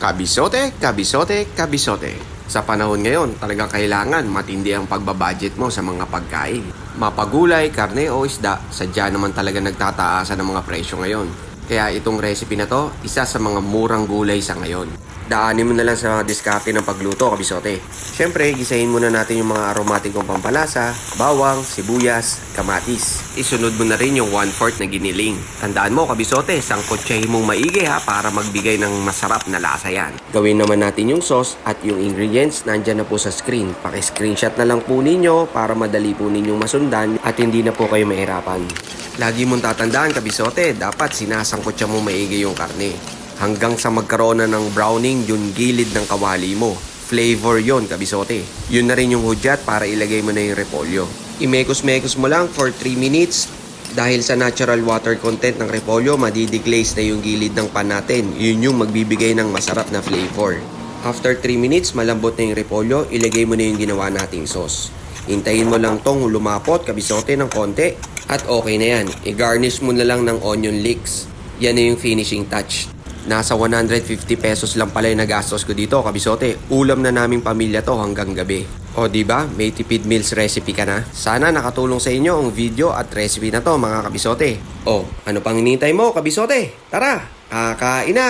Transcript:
Kabisote, kabisote, kabisote. Sa panahon ngayon, talagang kailangan matindi ang pagbabudget mo sa mga pagkain. Mapagulay, karne o isda, sadya naman talaga nagtataasan ng mga presyo ngayon. Kaya itong recipe na to, isa sa mga murang gulay sa ngayon. Daanin mo na lang sa diskarte ng pagluto, kabisote. Siyempre, gisahin muna natin yung mga aromatikong pampalasa, bawang, sibuyas, kamatis. Isunod mo na rin yung 1/4 na giniling. Tandaan mo, kabisote, sangkotsahin mong maigi ha para magbigay ng masarap na lasa yan. Gawin naman natin yung sauce at yung ingredients nandyan na po sa screen. Paki-screenshot na lang po ninyo para madali po ninyong masundan at hindi na po kayo mahirapan. Lagi mong tatandaan, kabisote, dapat sinasangkotsa mo maigi yung karne. Hanggang sa magkaroon na ng browning yung gilid ng kawali mo. Flavor yon, kabisote. Yun na rin yung hudyat para ilagay mo na yung repolyo. Imekos-mekos mo lang for 3 minutes. Dahil sa natural water content ng repolyo, madideglaze na yung gilid ng pan natin. Yun yung magbibigay ng masarap na flavor. After 3 minutes, malambot na yung repolyo, ilagay mo na yung ginawa nating sauce. Hintayin mo lang tong lumapot, kabisote, ng konti. At okay na yan. I-garnish mo na lang ng onion leeks. Yan na yung finishing touch. Nasa 150 pesos lang pala yung nagastos ko dito, kabisote. Ulam na naming pamilya to hanggang gabi. O diba, may tipid meals recipe ka na? Sana nakatulong sa inyo ang video at recipe na to, mga kabisote. O, ano pang hinihintay mo, kabisote? Tara, kakain na!